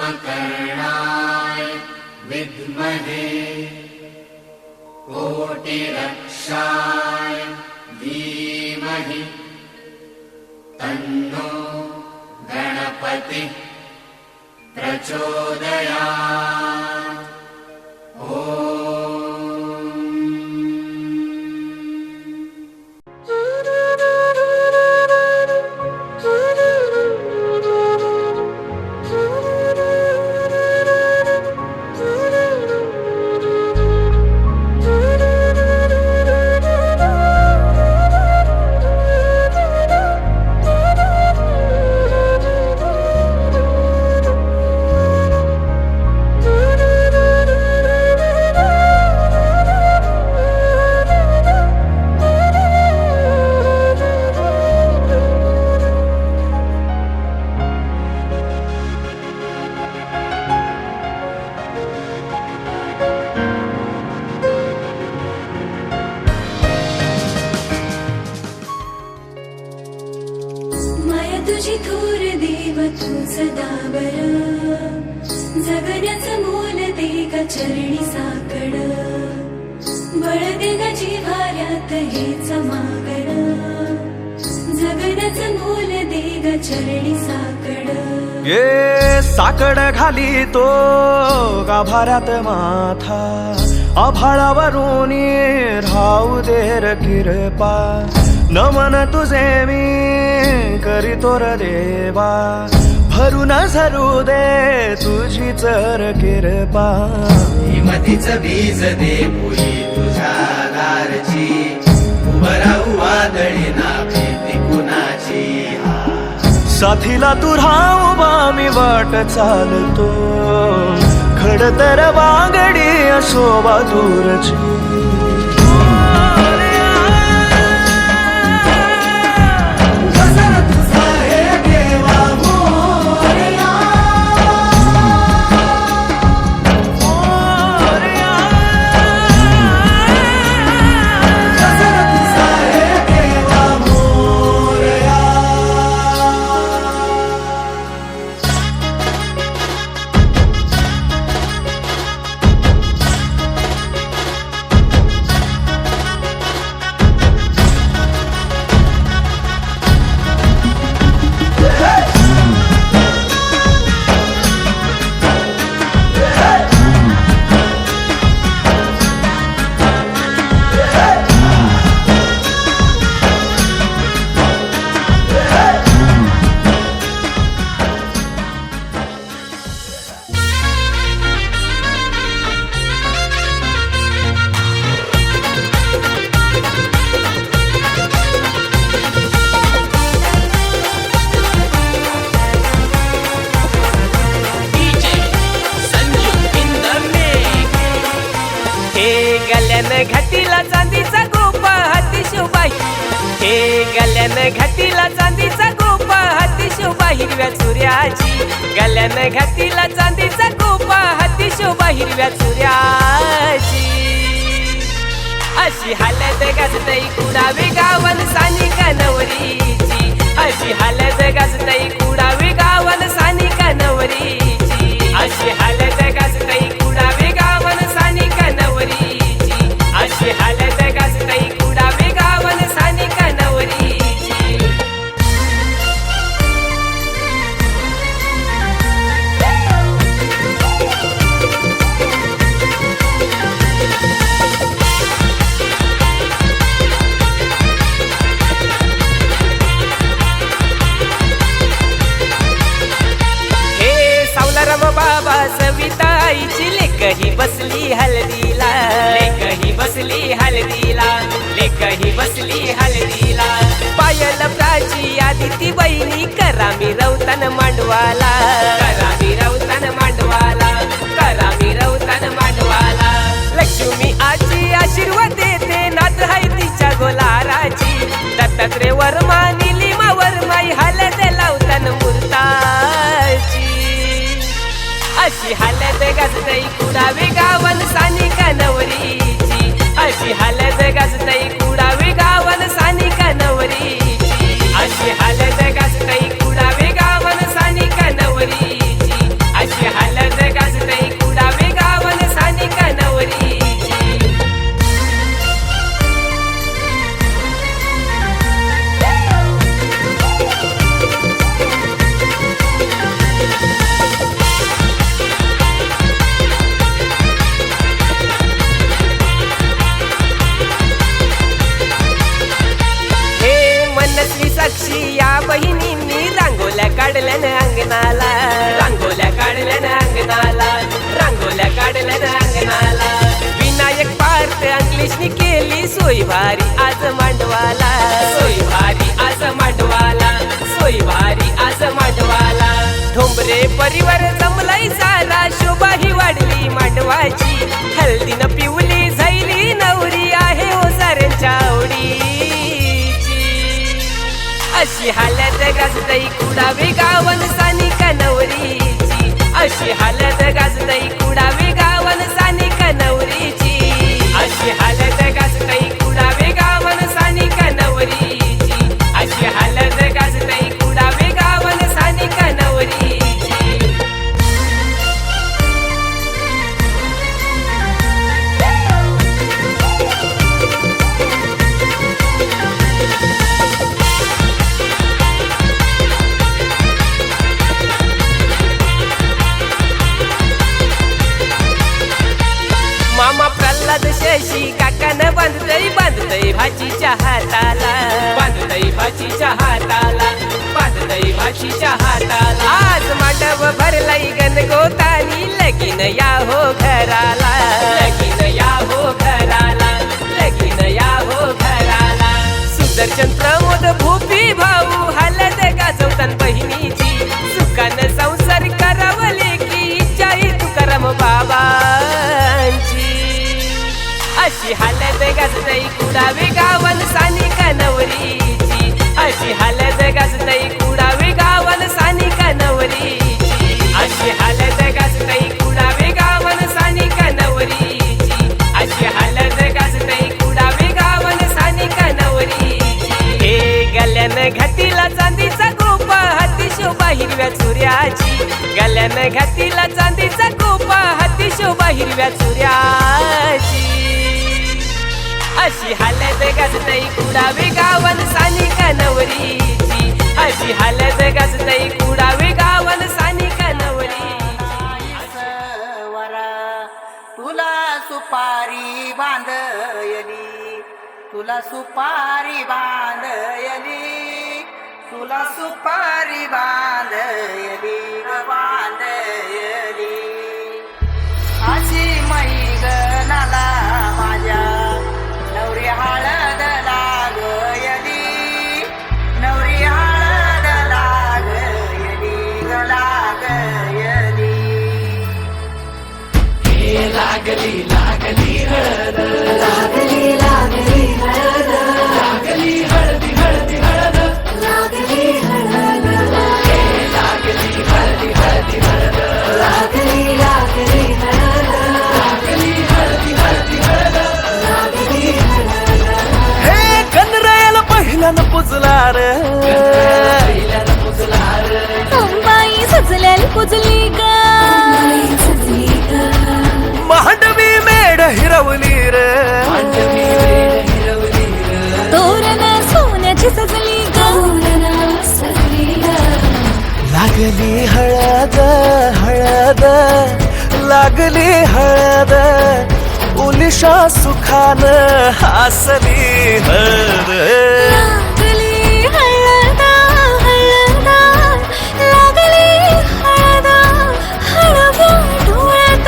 उपकरणाय विद्महे कोटिरक्षाय धीमहि तन्नो गणपतिः प्रचोदयात्। तुझी थोर देव तू सदा बरा, जगण्याचं मोल दे ग चरणी साकड, बळ दे ग जिव्हाऱ्यात हेच मागण, जगण्याचं मोल दे ग चरणी साकड। ये साकड घाली तो गाभाऱ्यात माथा, आभाळावरून राहू दे र कृपा, नमन तुझे मी करीतो र देवा, भरून झरू दे तुझी चर कृपा। हिमतीचं बीज दे पुरी तुझ्या दारची, उभं राहू वादळी ना भीती कुणाची। साथीला तू राहू मी वाट चालतो, खडतर वागडी शोभा दूरची। गल्यान घातीला चांदीचा गोपा हाती शोभाई, हे गल्यान घातीला चांदीचा गोपा हाती शोभा हिरव्या चुऱ्याची, गल्यान घातीला चांदीचा गोपा हाती शोभा हिरव्या चुऱ्याची। अशी हालत गाजतई कुडावी गावन सानिका नवरीची, अशी हालत गाजतई कुडावी गावन सानिका नवरीची, अशी हालत गाजतई कुडावी गावन सानिका नवरीची, अशी हालत गाजतई कुडावी गावन सानिका नवरीची। बाबा सविताईची लेकही बसली हल्दीला, लेकही बसली हल्दीला, लेकही बसली हल्दीला। पायल प्राची आदिती बहिणी करामी रवतन मांडवाला, करामी रवतन मांडवाला, करामी रवतन मांडवाला। लक्ष्मी आजी आशीर्वाद देते नात हाय तिच्या गोलाराची, दत्तात्रय वर्मा निलिमा वर्माई हलद लावतन मूर्ताची। अशी हालत गाजतई कुडावी गावन सानिका नवरीची, अशी हालत गाजतई कुडावी गावन सानिका नवरीची, अशी हालत गाजतई कुडावी गावन सानिका नवरीची, अशी वाढलं ना अंगणाला. विनायक पार्थ अंकलेशनी केली सोय भारी आज मांडवाला. सोय भारी आज मांडवाला. सोय भारी आज मांडवाला. ठोंबरे परिवार जमलाय सारा. शोभा ही वाढली मांडवाची. हळदीनं पिवली झाली नवरी आहे हो साऱ्यांच्या आवडीची. अशी हालत गाजतई कुडावे गावन सानिका नवरीची. अशी हालत गाजतई कुडावे गावन सानिका नवरीची. अशी हालत गाजतई कुडावे गावन सानिका नवरीची. अशी हालत गाजतई कुडावे गावन सानिका नवरीची. मामा प्रल्हाद शशी काकानं बांधतय भाचीच्या हाताला. बांधतय भाचीच्या हाताला. बांधतय भाचीच्या हाताला. आज मांडव भरलाई गणगोतानी. लगीन या हो घराला. लगीन या हो घराला. लगीन या हो घराला. सुदर्शन प्रमोद भूपी भाऊ हलद गाजवतन बहिणीची. सुखानं संसार करावले की इच्छाही तुकाराम बाबांची. अशी हालत गाजतई कुडावे गावन सानिका नवरीची. अशी हालत गाजतई कुडावे गावन सानिका नवरीची. अशी हालत गाजतई कुडावे गावन सानिका नवरीची. अशी हालत गाजतई कुडावे गावन सानिका नवरीची. हे गल्यानं घातीला चांदीचा कोपा. हाती शोभा हिरव्या चुऱ्याची. गल्यानं घातीला चांदीचा कोपा. हाती शोभा हिरव्या चुऱ्याची. अशी हालत गाजतई कुडावे गावन सानिका नवरीची. अशी हालत गाजतई कुडावे गावन सानिका नवरीची. वरा तुला सुपारी बांधयली. तुला सुपारी बांधयली. तुला सुपारी बांधयली बांधयली. अशी मैगनाला माझ्या नवरी हळद लागयली. नवरी हळद लागयली लागयली. लागली लागली हळद. लागली लागली हळद. लागली हळदी हळदी हळद. लागली हळद. लागली हळदी हळदी हळद. लागली लागली हळद. लागली हळदी हळदी हळद. लागली हळद. हे कनरायाला पहिल्यानं पुजला रे. पहिल्यानं पुजला रे. अंबाई सजल्याला पुजली ग. अंबाई सजली ग. मांडवी मेढ हिरवली रे. मांडवी वेल हिरवली रे. तोरण सोन्याची सजली ग. तोरण सजली ग. लागली हळद हळद. लागली हळद. उलिशा सुखानं हासली हळद. लागली हळद हळद. लागली हळद. हळव्या डोळ्यात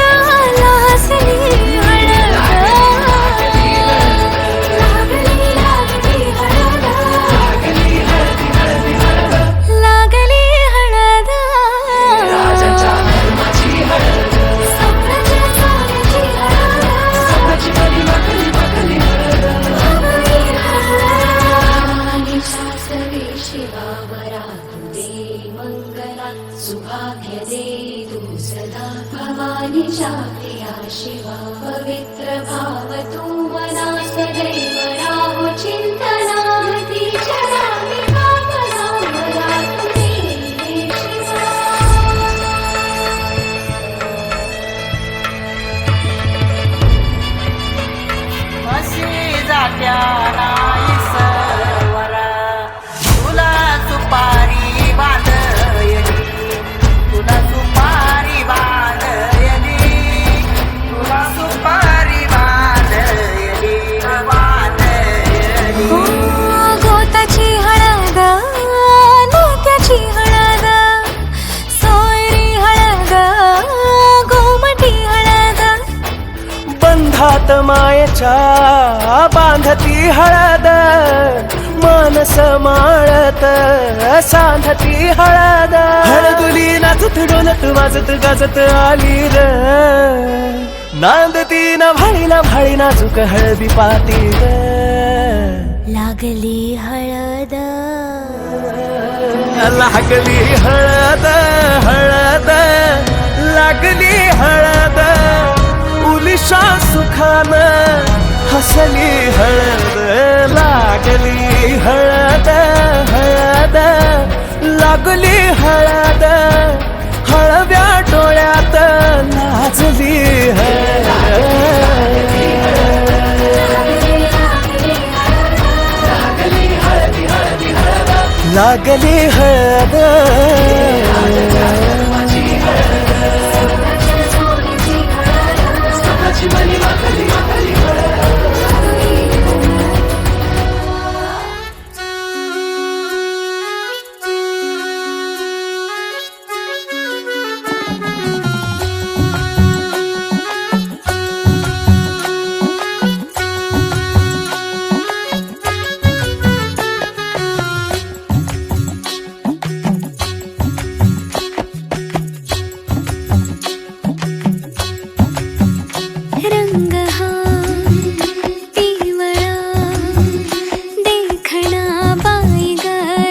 लाजली हळद. लागली लागली हळद. लागली हळदी हळदी हळद. लागली हळद. राजाच्या धर्माची हळद. स्वप्नाच्या साऱ्याची हळद. स्वप्नाची बली वाकली वाकली हळद. लागली हळद. शास्त्रवे शिवावरा तू दे मंगला. सुभाग्य दे तू सदा. भवानीच्या प्रिया शिवा. पवित्र भाव तू मना सदैव राहो चिंतना. तीच्या नामी भावना मला तू दे शिवा. अशी जात्या नाहीस वरा. तुला सुपारी बांधयली. तुला सुपारी बांधयली. तुला सुपारी बांधयली बांधयली. हातात मायेच्या बांधती हळद मानस माळत सांधती हळद हळदुली नाचत डोलत वाजत गाजत आली र नांदती न भाळी नाजूक हळदी पाती ग लागली हळद लागली हळद हळद लागली हळद उलिशा सुखान हसली हळद लागली हळद हळद लागली हळद हळव्या डोळ्यात नाचली हळद लागली हळद रंग हा पिवळा देखणा बाई ग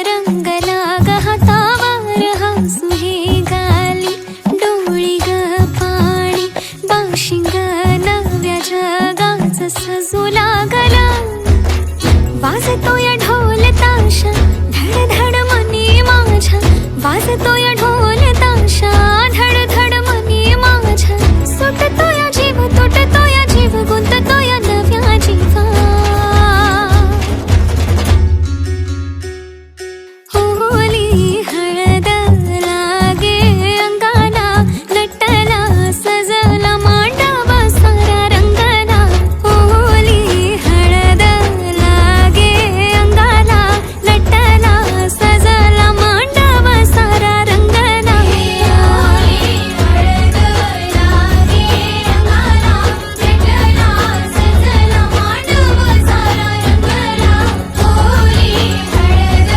रंग लाग हातावर हसू हे गाली डोळी ग पाणी बाशिंग नव्या जगाच सजू लागला वाजतोय ढोल ताशा धड धड मनी माझ्या वाजतोय ढोल ताशा धड धड मनी माझ्या सुटतोय जीव तुटतोय जीव गुंततोय नव्या जीवा होली हळद लागे अंगाला नटला सजला मांडवा सारा रंगला होली हळद लागे अंगाला नटला सजला मांडवा सारा रंगला हळद लागे अंगाला नटला सजला मांडवा सारा रंगला होली हळद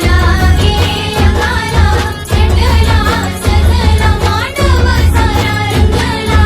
लागे अंगाला नटला सजला मांडवा सारा रंगला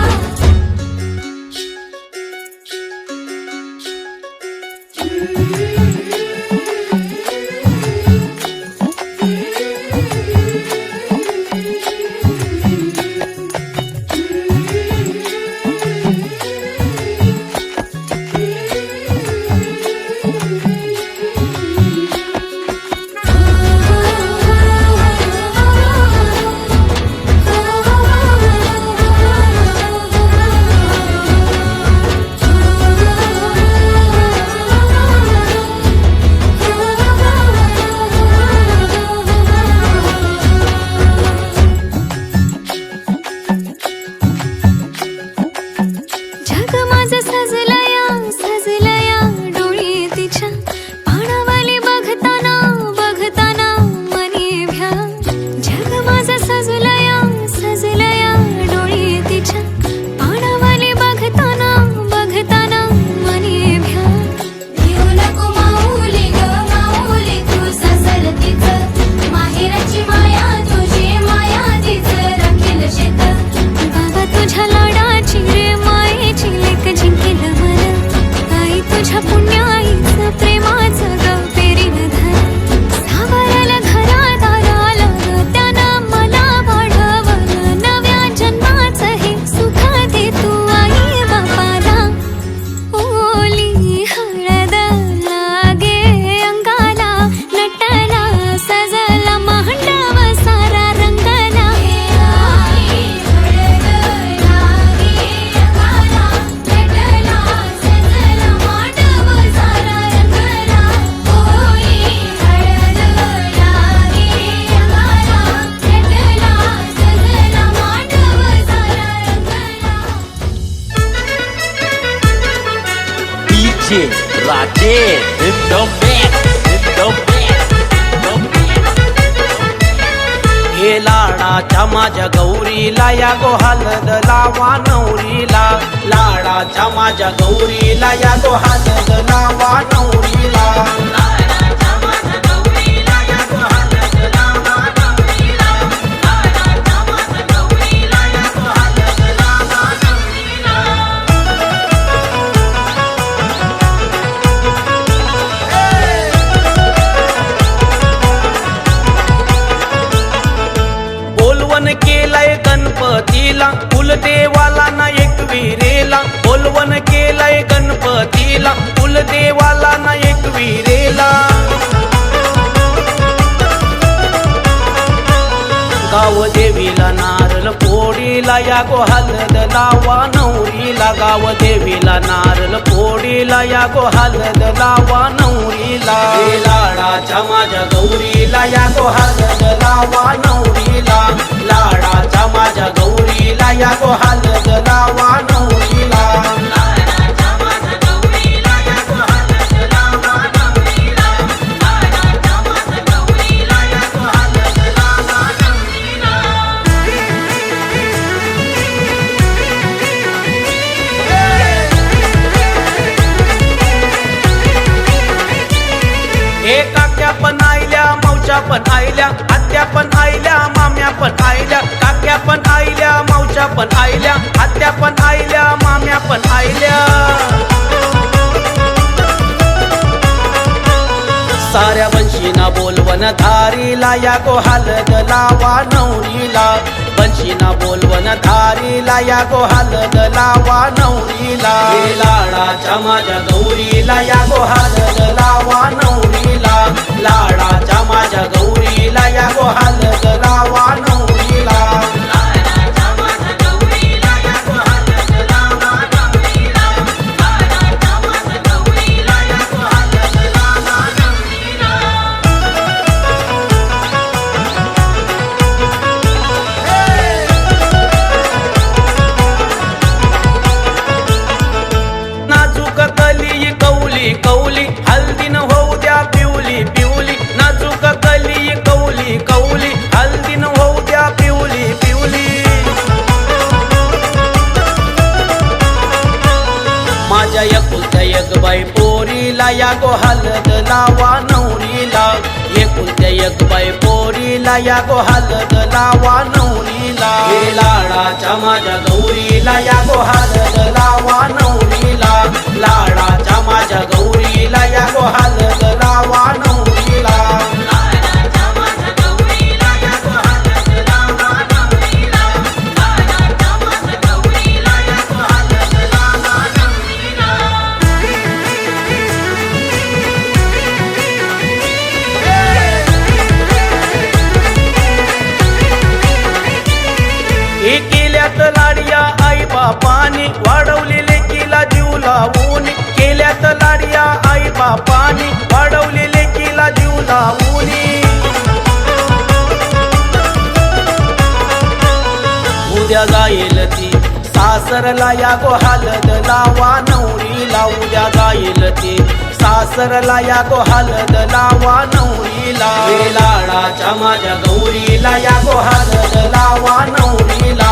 जग माझं सजलया डोळी तिच्या पाणावाली बघताना बघताना मनी भ्या जग माझं सजलया डोळी तिच्या पाणावाली बघताना बघताना मनी भ्या येऊ नको माऊली ग माऊली तू ससल तिचं माहेराची माया तुझी माया तिचं राखील शेत बाबा तुझ्या लाडाची रे मायेची लेक जिंकेल मला आई तुझ्या पुण्याईचं प्रेमाचं ग पेरीन धर सावरलं घरात आला त्यानं मला वाढवलं नव्या जन्माचं हे सुख दे तू आई बापाला ओली हळद लागे अंगाला नटला सजला मांडव सारा रंगला हळद लागे अंगाला नटला सजला मांडव सारा रंगला होली हळद लागे अंगाला नटला सजला मांडव सारा रंगला DJ Rajesh in the mix, in the mix, in the mix. हे लाडाच्या माझ्या गौरीला या गो हलद लावा नवरीला लाडाच्या माझ्या गौरीला या गो हलद लावा नवरीला बोलवण केलंय गणपतीला कुलदेवाला ना एक विरेला बोलवण केलंय गणपतीला कुलदेवाला ना एक विरेला गाव देवीला नारळ फोडीला या गो हलद लावा नवरीला गाव देवीला नारळ फोडीला या गो हलद लावा नवरीला हे लाडाच्या माझ्या गौरीला या गो हलद लावा नवरीला लाडाच्या माझ्या गौरीला या गो हलद लावा नवरीला काक्या पण आईल्या मावच्या पण आईल्या आत्या पण आईल्या माम्या पण आईल्या काक्या पण आईल्या मावच्या पण आईल्या आत्या पण आईल्या माम्या पण आईल्या साऱ्या बंशीना बोलवण धारीला या गो हलद लावा नवरीला बंशीना बोलवण धारीला या गो हलद लावा नवरीला हे लाडाच्या माझ्या गौरीला या गो हलद लावा नवरीला लाडाच्या माझ्या गौरीला या गो हलद लावा नवरीला कौली हल्दीन होऊ द्या पिवली पिवली नाजूक कली कौली कौली हल्दीन होऊ द्या पिवली पिवली माझ्या एकुलत्या एक बाई पोरीला या गो हलद लावा नवरीला एकुलत्या एक बाई पोरीला या गो हलद लावा नवरीला हे लाडाच्या माझ्या गौरीला या गो हलद लावा नवरीला लाडाच्या माझ्या गौरीला या गो हलद लावा नवरीला हे केल्यात लाडिया आई बापानी वाढवलेले किला जीव लावून केल्यात लाडिया आई बापानी वाढवलेले किला जीव लावून उद्या जाईल ती सासरला या गो हलद लावा नवरीला उद्या जाईल ती सासरला या गो हलद लावा नवरीला हे लाडाच्या माझ्या गौरीला या गो हलद लावा नवरीला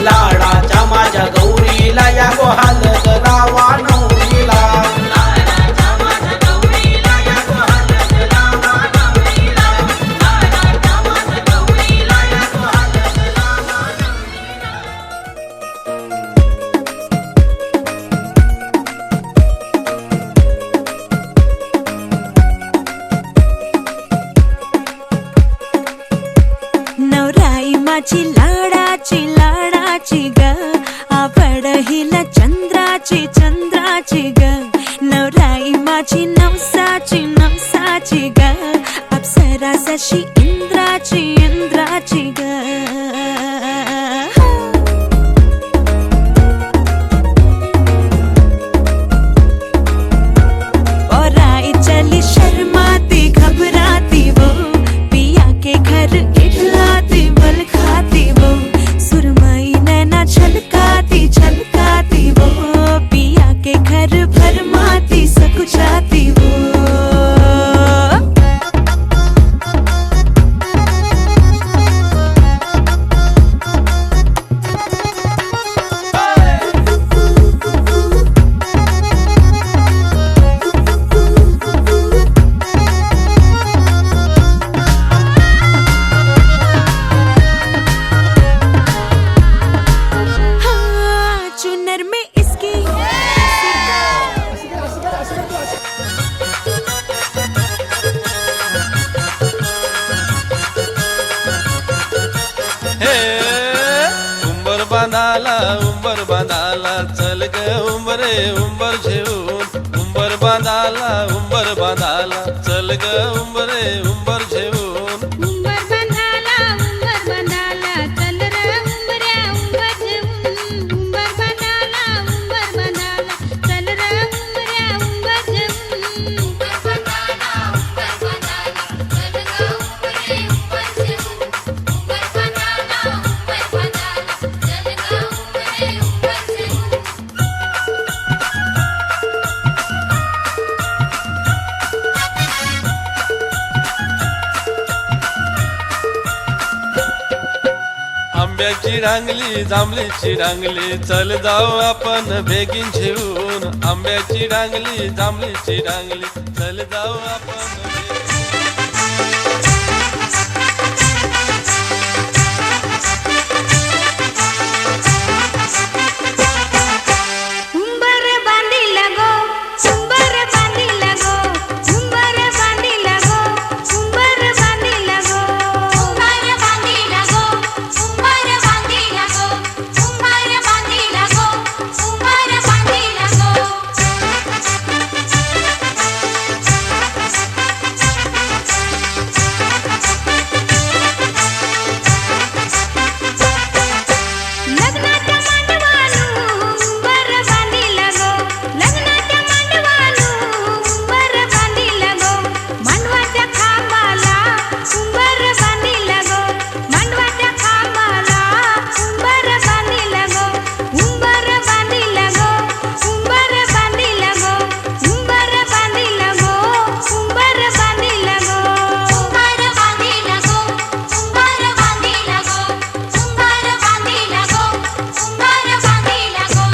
लाडाच्या माझ्या गौरीला या गो हलद लावा नवरीला नवराई माझी लाडाची लाडाची ग आवड हिला चंद्राची चंद्राची ग नवराई माझी नवसाची नवसाची ग अप्सरा जशी इंद्राची इंद्राची ग और आई चली शर्माती घबराती वो पिया के घर इठलाती बल खाती वो सुरमई नैना छलकाती छलकाती वो पिया के घर भरमाती सकुचाती वो हे उंबर बांधाला चल ग उंबरे उंबर घेऊन उंबर बांधाला चल ग उंबरे उंबर घेऊन उंबर बांधाला चल रे उंबऱ्या उंबर घेऊन उंबर बांधाला चल रे उंबऱ्या उंबर घेऊन उंबर बांधाला चल ग उंबरे उंबर घेऊन उंबर बांधाला चल ग उंबरे उंबर घेऊन आंब्याची रांगली जांभळीची रांगली चल जाऊ आपण बेगीन घेऊन आंब्याची रांगली जांभळीची रांगली चल जाऊ आपण उंबर बांधिला गो उंबर बांधिला गो उंबर बांधिला गो उंबर बांधिला गो उंबर बांधिला गो उंबर बांधिला गो उंबर बांधिला गो उंबर बांधिला गो लग्नाच्या मांडवालू उंबर बांधिला गो लग्नाच्या मांडवालू उंबर बांधिला गो मांडवाच्या खांबाला उंबर बांधिला गो मांडवाच्या खांबाला उंबर बांधिला गो उंबर बांधिला गो उंबर बांधिला गो उंबर बांधिला गो उंबर बांधिला गो उंबर बांधिला गो उंबर बांधिला गो उंबर बांधिला गो उंबर बांधिला गो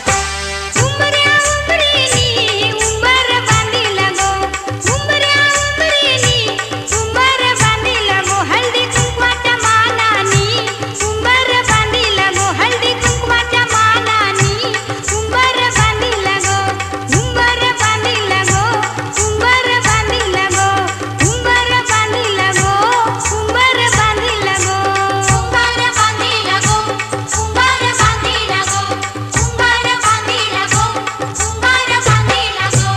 उंबऱ्या उंबरीनी उंबर बांधिला गो उंबऱ्या उंबरीनी उंबर बांधिला गो हळदी कुंकवाच्या मानानी उंबर बांधिला गो हळदी कुंकवाच्या मानानी उंबर बांधिला गो उंबर बांधिला गो उंबर बांधिला गो उंबर बांधिला गो उंबर बांधिला गो उंबर बांधिला गो उंबर बांधिला गो उंबर बांधिला गो उंबर बांधिला गो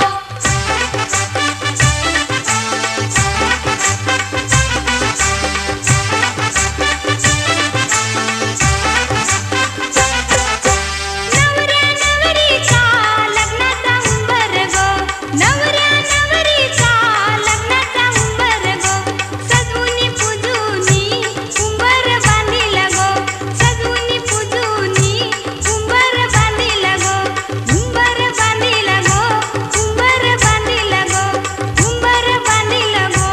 नवऱ्या नवरीचा लग्नाचा उंबर गो नवऱ्या नवरीचा लग्नाचा उंबर गो सजवुनी पूजुनी उंबर बांधिला गो सजवुनी पूजुनी उंबर बांधिला गो उंबर बांधिला गो उंबर बांधिला गो उंबर बांधिला गो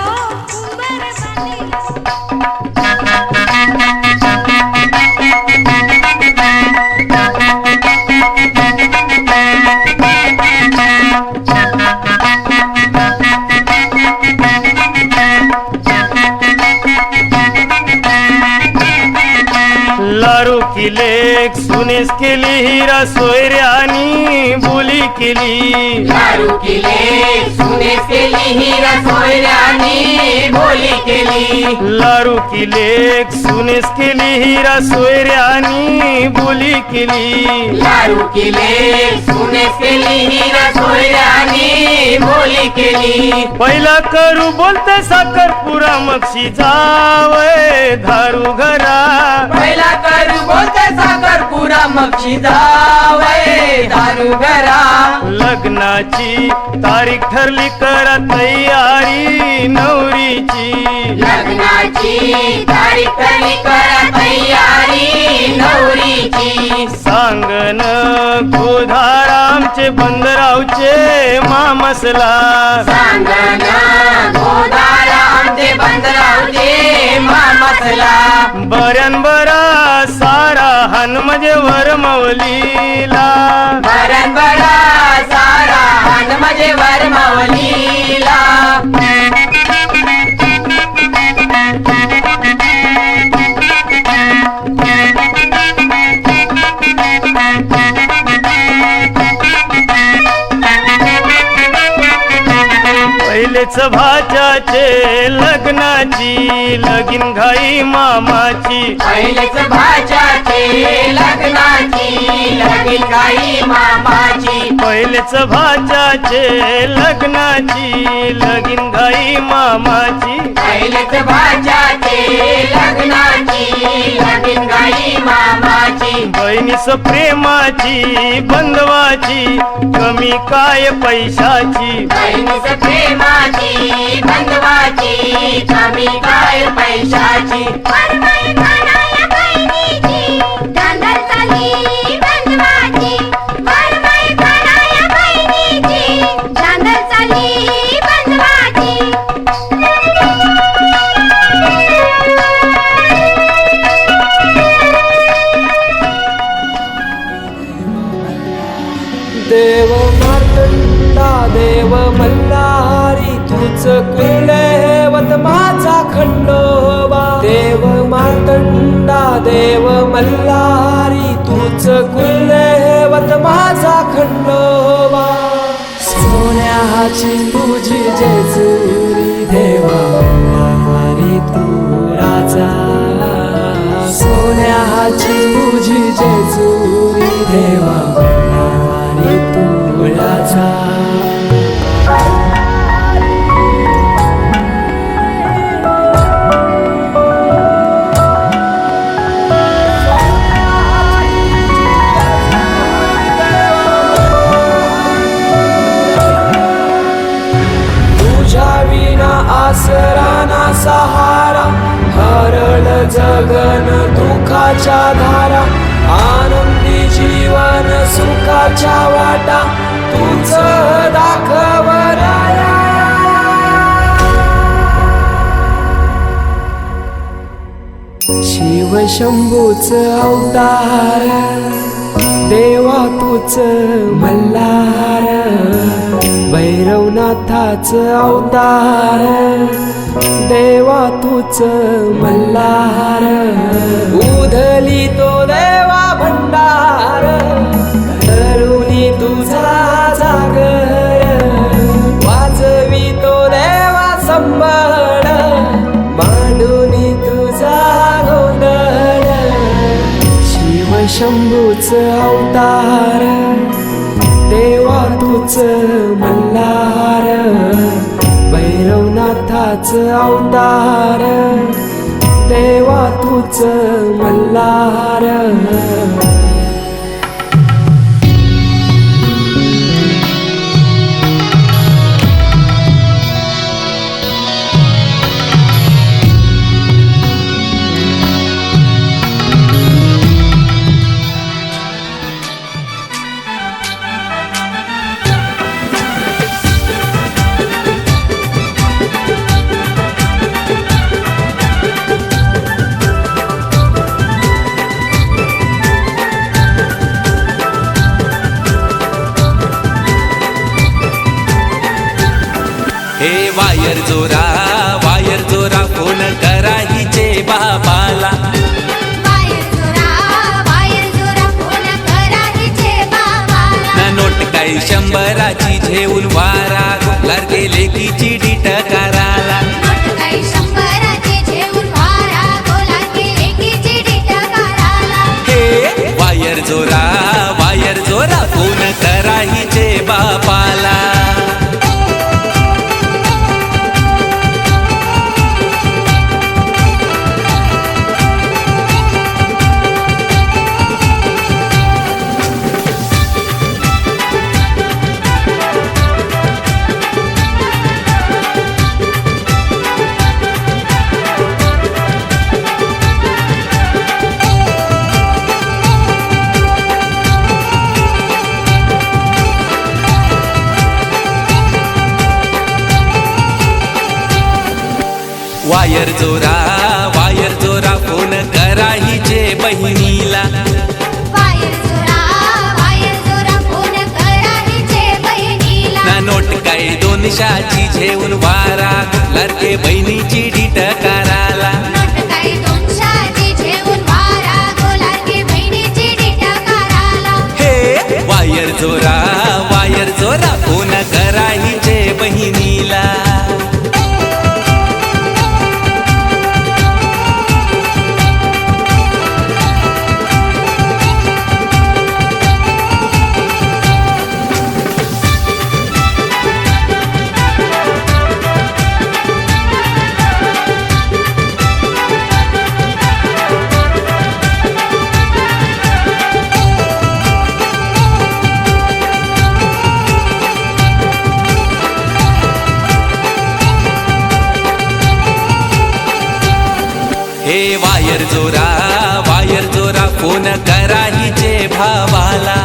उंबर बांधिला लारू की लेक सुनेस केली हिरा सोयऱ्यानी बोली केली दारू केली सुनेस केली हिरा सोयऱ्यानी बोली केली लारू की लेक सुनेस केली हिरा सोयऱ्यानी बोली केली दारू केली सुनेस केली हिरा सोयऱ्यानी बोली केली पहिला करू बोलते साखरपुरा मक्षी जावय धारू घरा पहिला करू बोलते साखरपुरा मक्षी जावय दारू घरा लग्नाची तारीख ठरली करा तयारी नवरीची लग्नाची तारीख ठरली करा तयारी नवरीची सांगन गोधार आमचे बंदरावचे मामसला सांगना गोदारा आमचे बंदरावचे मामसला बऱ्यान बरा सारा हन म्हणजे वरमवलीला बरन बडा सारा हन म्हणजे वरमावलीला पहिलेच भाच्याचे लग्नाची लगीन घाई मामाची पहिलेच भाच्याचे लग्नाची लगीन घाई मामाची पहिलेच भाच्याचे लग्नाची लगीन घाई मामाची पहिलेच भाच्याचे लग्नाची लगीन घाई मामाची बहिणीस प्रेमाची बंधवाची कमी काय पैशाची बहिणीच प्रेमाची बंधवाची कमी काय पैशाची वरमाई खानाया बहिणीची धांदल चालली बंधवाची वरमाई खानाया बहिणीची धांदल चालली बंधवाची देव मार्तंडा देव मल्हारी तूच कुलदैवत माझा खंडोबा देव मार्तंडा देव मल्हारी तूच कुलदैवत माझा खंडोबा सोन्याची तुझी जेजुरी देवा मल्हारी तू राजा सोन्याची तुझी जेजुरी देवा मल्हारी तू राजा तुझ्या विना आसरा ना सहारा हरळ जगन दुःखाच्या धारा आनंदी जीवन सुखाच्या वाटा तूच दाखव राया शिव शंभूच अवतार देवा तूच मल्हार भैरवनाथाच अवतार देवा तूच मल्हार उधली तो देवा भंडार धरुणी तुझा जागर वाजवी तो देवा संबळ मांडुनी तुझा गोंधळ शिव शंभूच अवतार देवा तूच मल्हार भैरवनाथाच अवतार देवा तूच मल्हार हे वायर जोरा फोन करा हिचे बाबाला वायर जोरा फोन करा हिचे बाबाला ना नोट काही 100ची घेऊन वारा गोलार गेले की चिडी टकाराला नोट काही 100ची घेऊन वारा गोलार गेले की चिडी टकाराला हे वायर जोरा फोन करा हिचे बाबाला वायर जोरा फोन करा हिचे बहिणीला वायर जोरा फोन करा हिचे बहिणीला ना नोट काही 200ची घेऊन वारा गोलार के बहिणीची डीट कराला नोट काही 200ची घेऊन वारा गोलार के बहिणीची डीट कराला हे वायर जोरा फोन करा हिचे बहिणीला हे वायर जोरा फोन करा हिचे भावाला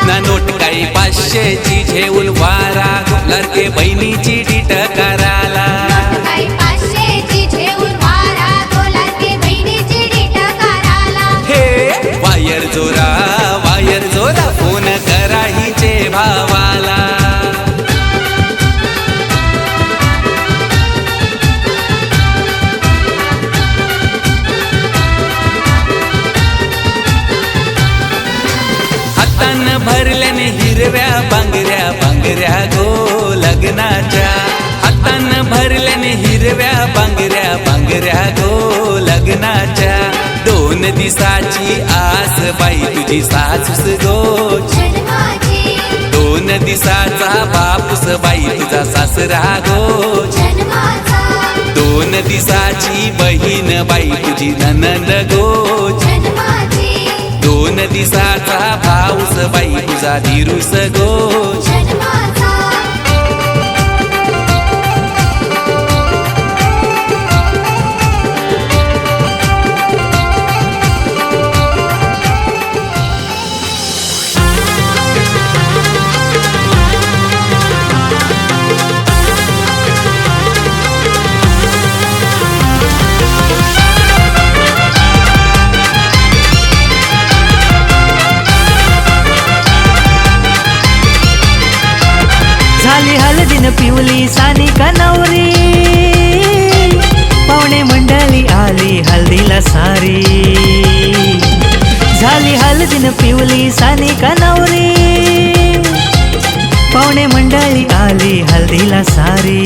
ना नोट काही 500ची झेऊन वारा लडके बहिणीची डीट कराला हे वायर जोरा फोन करा हिचे भावाला हातानं भरल्याने हिरव्या बांगऱ्या गो लग्नाच्या हातानं भरल्याने हिरव्या बांगऱ्या गो लग्नाच्या 2 दिवसाची आस बाई तुझी सासूस गो 2 दिवसाचा बापूस बाई तुझा सासरा गो 2 दिवसाची बहीण बाई तुझी ननंद गो 2 दिवसाचा भाऊस बाई तुझा धीरूस गो झाली हळदीन पिवली सानिका नवरी पाहुणे मंडळी आली हल्दीला सारी झाली हळदीन पिवली सानिका नवरी पाहुणे मंडळी आली हल्दीला सारी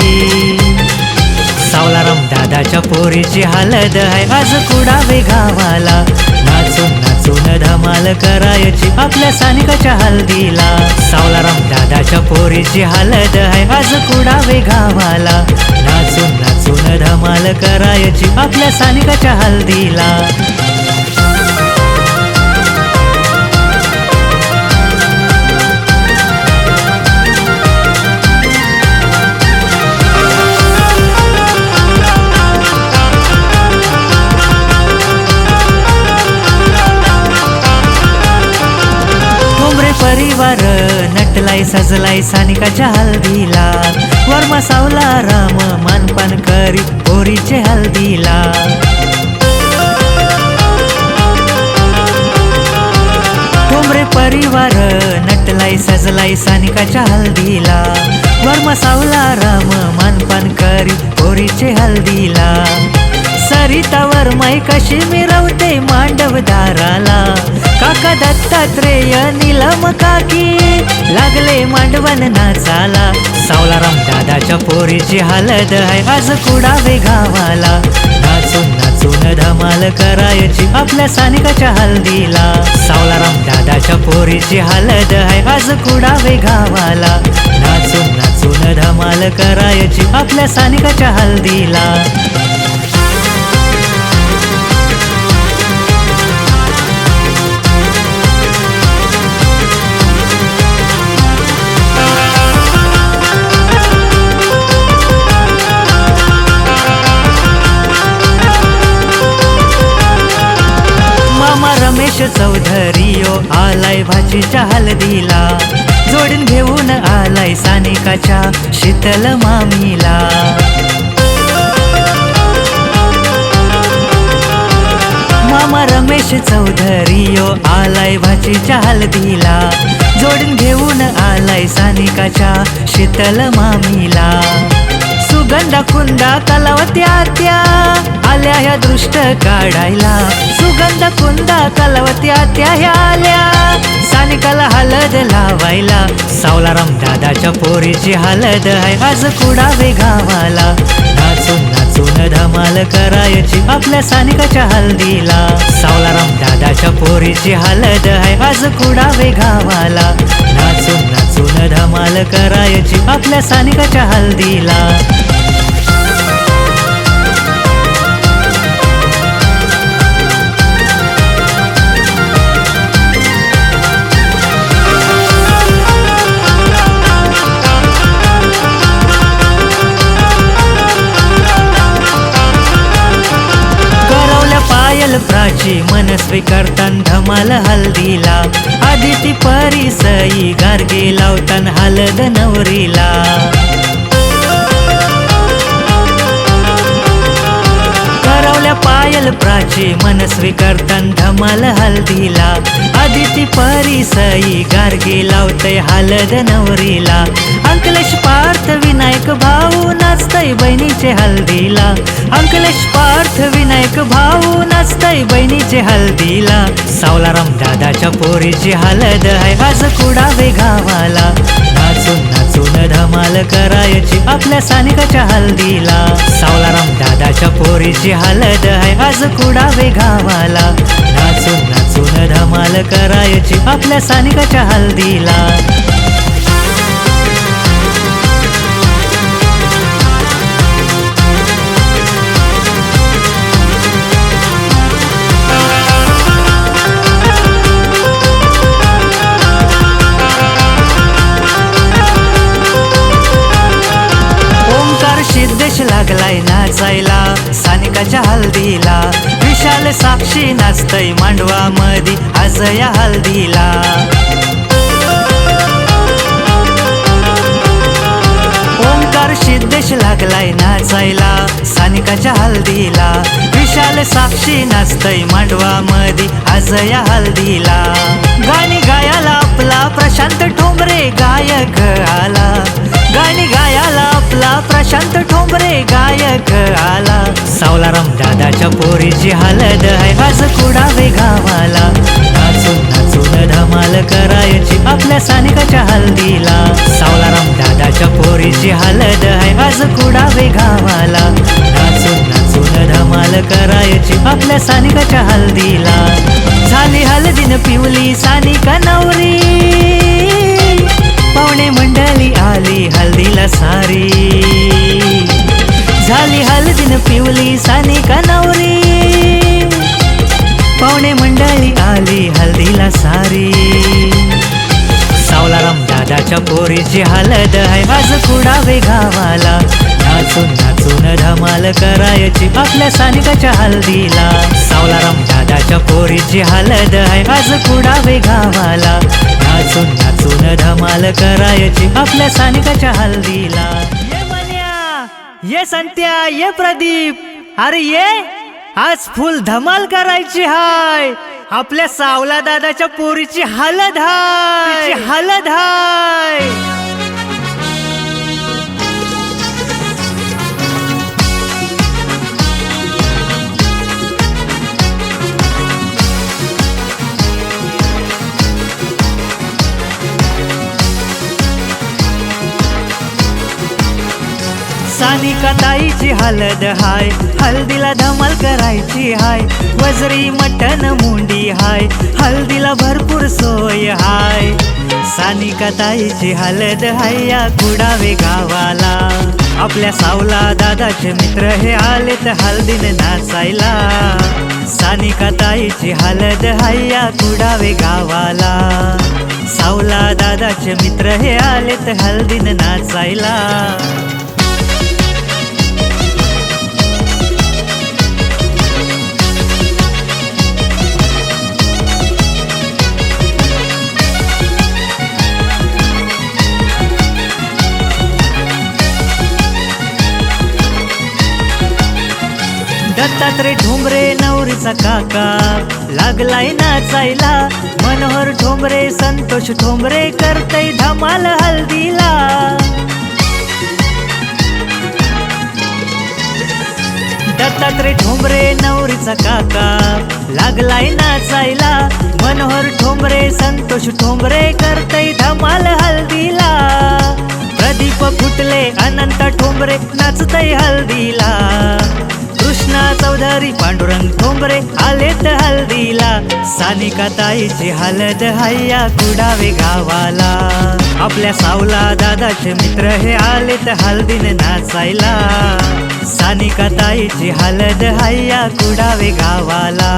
सावलाराम दादाच्या पोरीची हळद आहे आज कुडावे गावाला नाचून धमाल करायची आपल्या सानिकाच्या हल्दीला सावलाराम दादाच्या पोरीची हळद आहे आज कुडावे गावाला नाचून धमाल करायची आपल्या सानिकाच्या हल्दीला परिवार नटलाई सजलाई सानिकाच्या हल्दीला वर्मा सावला राम मानपान करी पोरीचे हल्दीला कोंबरे परिवार नटलाई सजलाई सानिकाच्या हल्दीला वर्मा सावला राम मानपान करी पोरीचे हल्दीला सरितावर माई कशी मिरवते मांडव दाराला काका दत्तात्रेय नीलम काकी लागले मांडवन नाचाला सावलाराम दादाच्या पोरीची हळद आहे आज कुडावे गावाला नाचून धमाल करायची आपल्या सानिकाच्या हल्दीला सावलाराम दादाच्या पोरीची हळद आहे आज कुडावे गावाला नाचून धमाल करायची आपल्या सानिकाच्या हल्दीला रमेश चौधरीयो आलाय भाजीच्या हळदीला जोडून घेऊन आलाय सानिकाच्या शीतल मामीला मामा रमेश चौधरीयो आलाय भाजीच्या हळदीला जोडून घेऊन आलाय सानिकाच्या शीतल मामीला सुगंधा कुंदा कलावती आत्या आल्या ह्या दृष्ट काढायला सुगंध कुंदा कलावती आत्या ह्या आल्या सानिकाला हळद लावायला सावलाराम दादाच्या पोरीची हळद आहे आज कुडावे गावाला नाचून धमाल करायची आपल्या सानिकाच्या हल्दीला सावलाराम दादाच्या पोरीची हळद आहे आज कुडावे गावाला नाचून धमाल करायची आपल्या सानिकाच्या हल्दीला मनस्वी करतान धमाल हल्दीला आदिती परी सई गारगे लावतान हलद नवरीला करवल्या पायल प्राची मनस्वी करतान धमाल हल्दीला आदिती परी सई गारगे लावतय हलद नवरीला अंकलेश पार्थ विनायक भाऊ नाचतय बहिणीचे हल्दीला अंकलेश पार्थ विनायक भाऊ नाचतय बहिणीचे हल्दीला सावलाराम दादाच्या पोरीची हलद आहे आज कुडावे गावाला नाचून नाचून धमाल करायची आपल्या सानिकाच्या हल्दीला सावलाराम दादाच्या पोरीची हलद आहे आज कुडावे गावाला नाचून नाचून धमाल करायची आपल्या सानिकाच्या हल्दीला सिद्धेश लागलाय नाचायला सानिकाच्या हल्दीला विशाल साक्षी नाचतय मांडवा मधी आज या हल्दीला ओंकार सिद्धेश लागलाय नाचायला सानिकाच्या हल्दीला विशाल साक्षी नाचतय मांडवा मधी आज या हल्दीला गाणी गायाला आपला प्रशांत ठोंबरे गायक आला गाणी गायाला आपला प्रशांत ठोंबरे गायक आला सावलाराम दादाच्या पोरीची हलद आहे आज कुडावे गावाला नाचून नाचून धमाल करायची आपल्या सानिकाच्या हल्दीला सावलाराम दादाच्या पोरीची हलद आहे आज कुडावे गावाला नाचून नाचून धमाल करायची आपल्या सानिकाच्या हल्दीला झाली हलदीन पिवली सानिका नवरी पाहुणे मंडळी आली हल्दीला सारी झाली हल्दीन पिवली सानिका नवरी पाहुणे मंडळी आली हल्दीला सारी सावलाराम दादाच्या पोरीची हलद आहे आज कुडावे गावाला नाचून नाचून धमाल करायची आपल्या सानिकाच्या हल्दीला सावलाराम दादाच्या पोरीची हलद आहे आज कुडावे गावाला नाचून नाचून धमाल करायची आपल्या सानिकाच्या हल्दीला ये मन्या ये संत्या ये प्रदीप अरे ये आज फुल धमाल करायची हाय आपल्या सावला दादाच्या पोरीची हलद हाय हलद हाय सानिका ताईची हलद हाय हल्दीला धमाल करायची हाय वजरी मटन मुंडी हाय हल्दीला भरपूर सोय हाय सानिका ताईची हलद हाय या कुडावे गावाला आपल्या सावला दादाचे मित्र हे आलेत हल्दीने नाचायला सानिका ताईची हलद हाय या कुडावे गावाला सावला दादाचे मित्र हे आलेत हल्दीने नाचायला दत्तात्रय ठोंबरे नवरीचा काका लागलाय नाचायला मनोहर ठोंबरे संतोष ठोंबरे करतय धमाल हल्दीला दत्तात्रय ठोंबरे नवरीचा काका लागलाय नाचायला मनोहर ठोंबरे संतोष ठोंबरे करतय धमाल हल्दीला प्रदीप फुटले अनंत ठोंबरे नाचतय हल्दीला कृष्णा चौधरी पांडुरंग ठोंबरे आलेत हल्दीला सानिका ताईची हलद हाय कुडावे गावाला आपल्या सावला दादाचे मित्र हे आलेत हल्दीने नाचायला सानिका ताईची हलद हाय कुडावे गावाला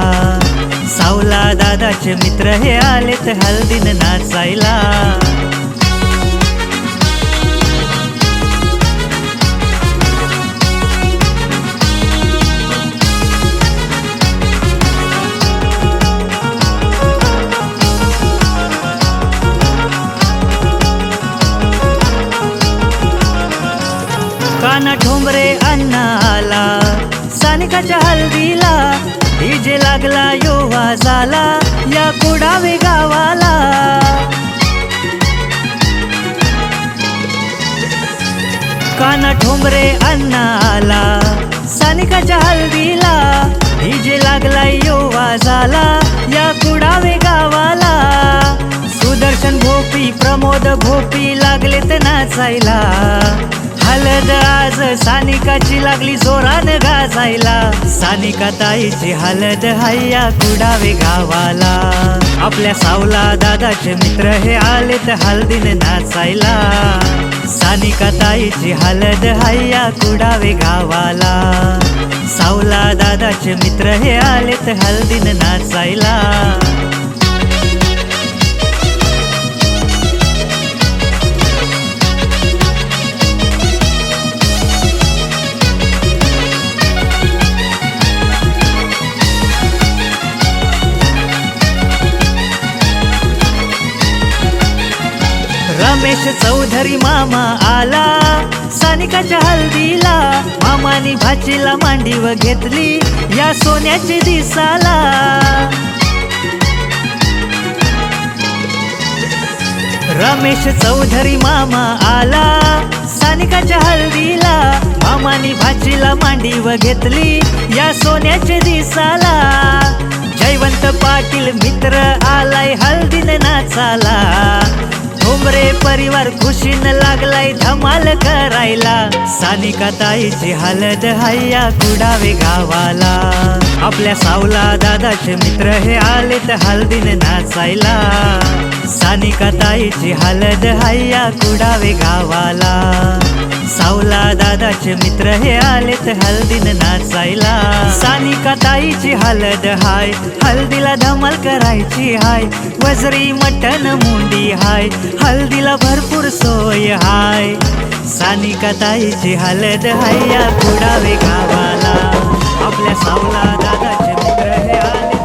सावला दादाचे मित्र हे आलेत हल्दीने नाचायला काना ठोंबरे अण्णा आला सानिकाच्या हल्दीला डीजे लागला यो वाजाला या कुडावे गावाला काना ठोंबरे अण्णा आला सानिकाच्या हल्दीला डीजे लागला यो वाजाला या कुडावे गावाला सुदर्शन भोपी प्रमोद भोपी लागलेत नाचायला हलद आज सानिकाची लागली जोरानं गाजायला सानिका ताईची हलद हैया कुडावे गावाला आपल्या सावला दादाचे मित्र हे आलेत हळदीने नाचायला सानिका ताईची हलद हैया कुडावे गावाला सावला दादाचे मित्र हे आलेत हळदीने नाचायला रमेश चौधरी मामा आला सानिकाच्या हल्दीला मामानी भाचीला मांडीव घेतली या सोन्याची दिसाला रमेश चौधरी मामा आला सानिकाच्या हल्दीला मामानी भाचीला मांडीव घेतली या सोन्याची दिसाला जयवंत पाटील मित्र आलाय हल्दीने नाचाला ठोंबरे परिवार खुशीन लागलाय धमाल करायला सानिका ताईची हलद हैया कुडावे गावाला आपल्या सावला दादाचे मित्र हे आलेत हळदीने नाचायला सानिका ताईची हलद हैया कुडावे गावाला सावला दादाचे मित्र हे आलेत हळदीने नाचायला सानिका ताईची हलद हाय हळदीला धमाल करायची हाय वजरी मटण मुंडी हाय हळदीला भरपूर सोय हाय सानिका ताईची हलद हैया कुडावे गावाला आपल्या सावला दादाचे मित्र हे आलेत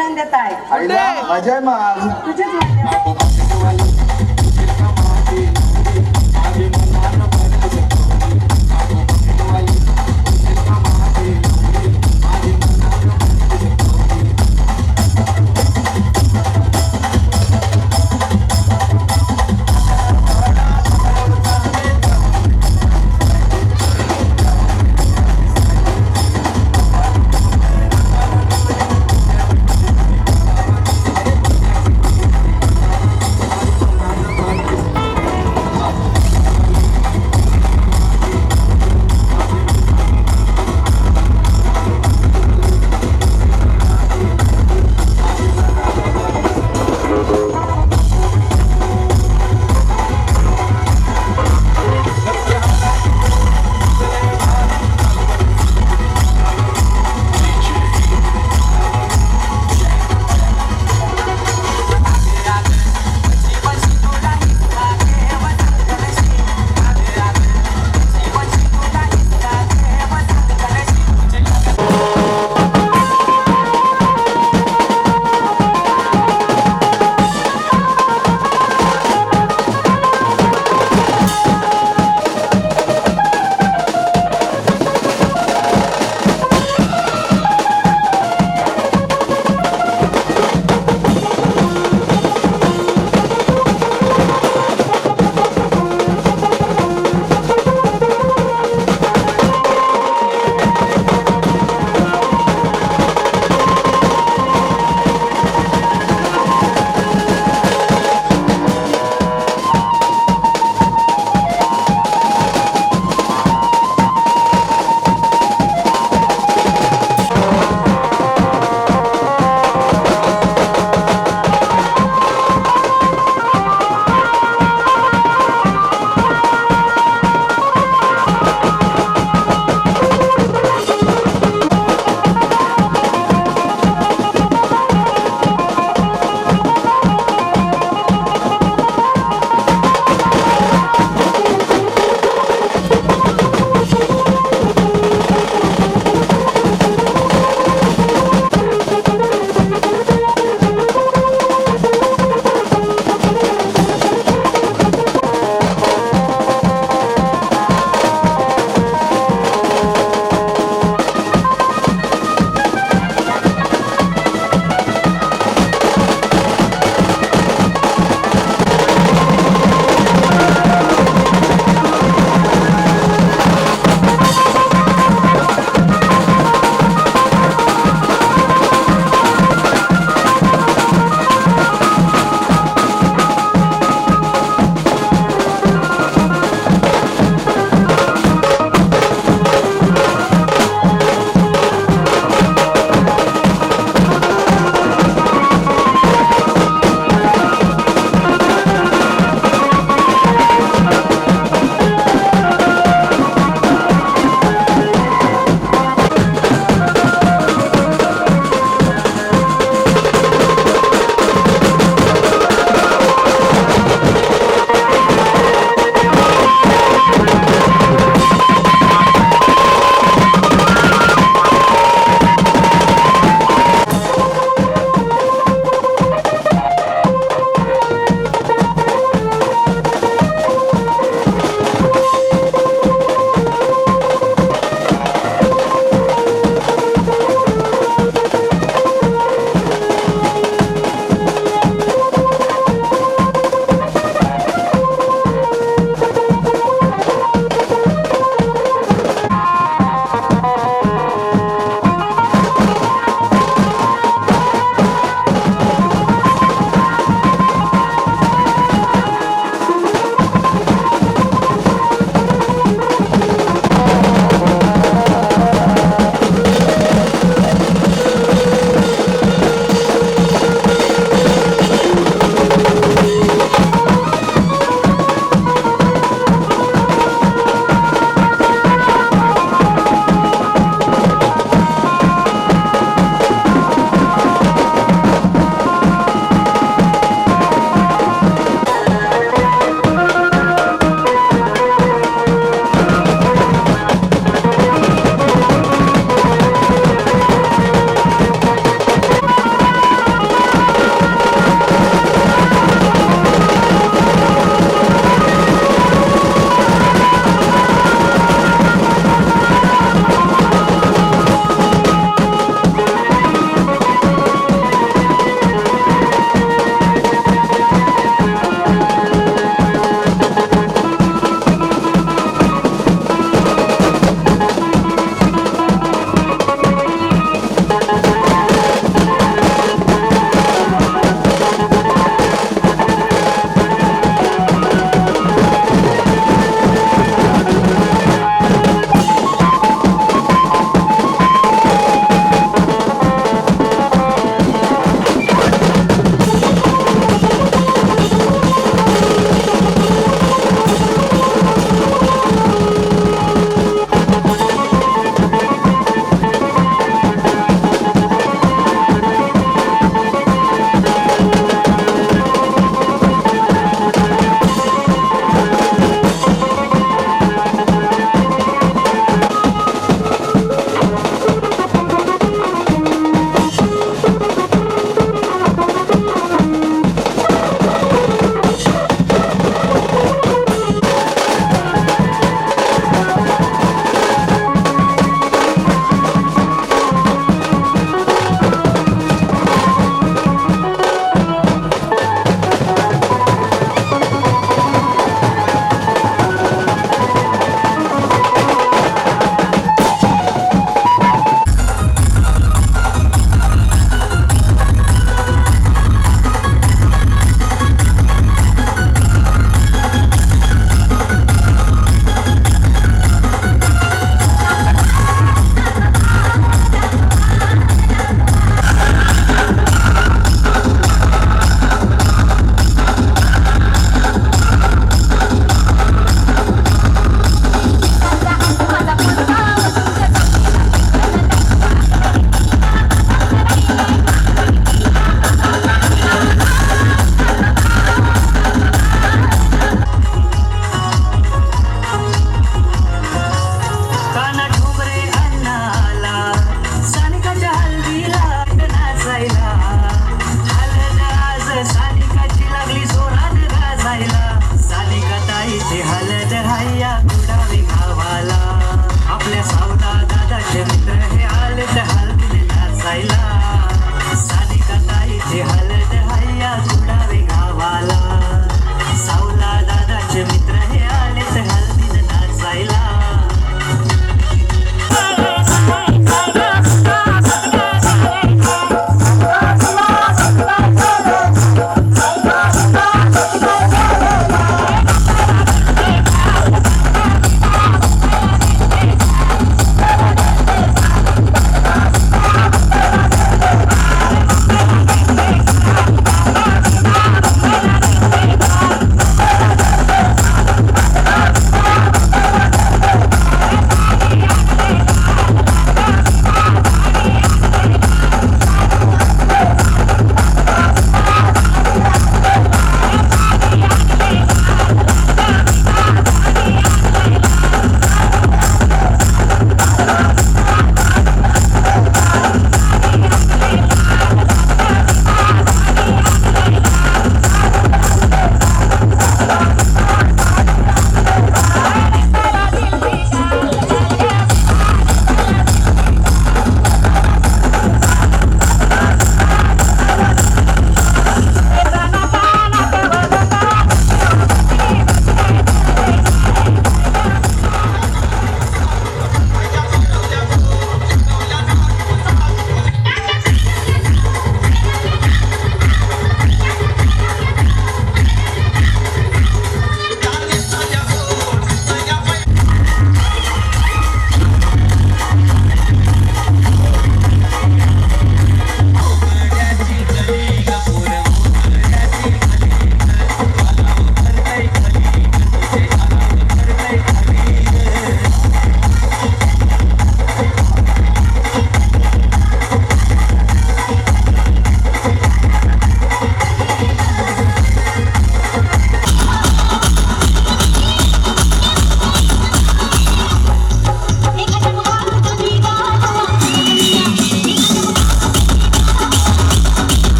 आनंद देत आहे मजा आहे मग. तुझीच मजा.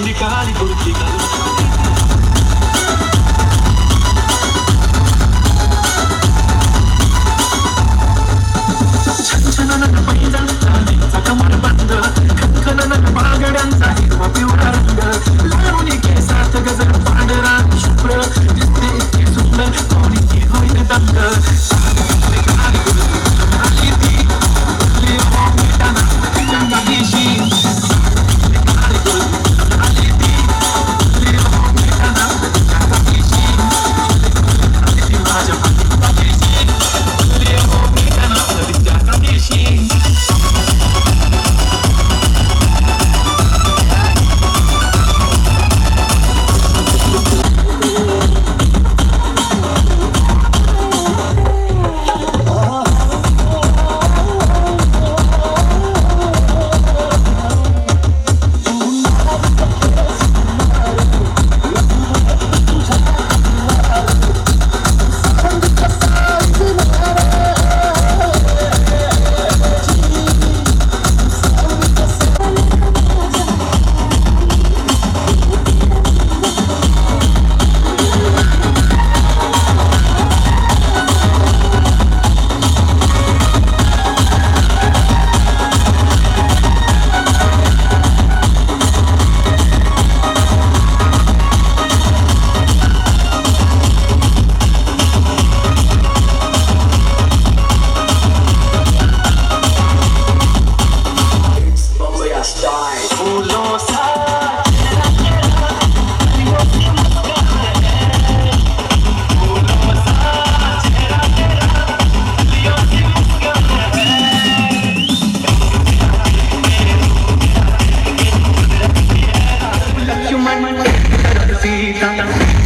काळी काळी कुर्ती छनछनन पैंजण चांदीचा कमर बंद खनखनन बागड्यांचा हिरवा पिवळा रंग लावणी केसात गजर पांढरा शुभ्र दिसते इतके सुंदर कोणी ती होईल दंग सीता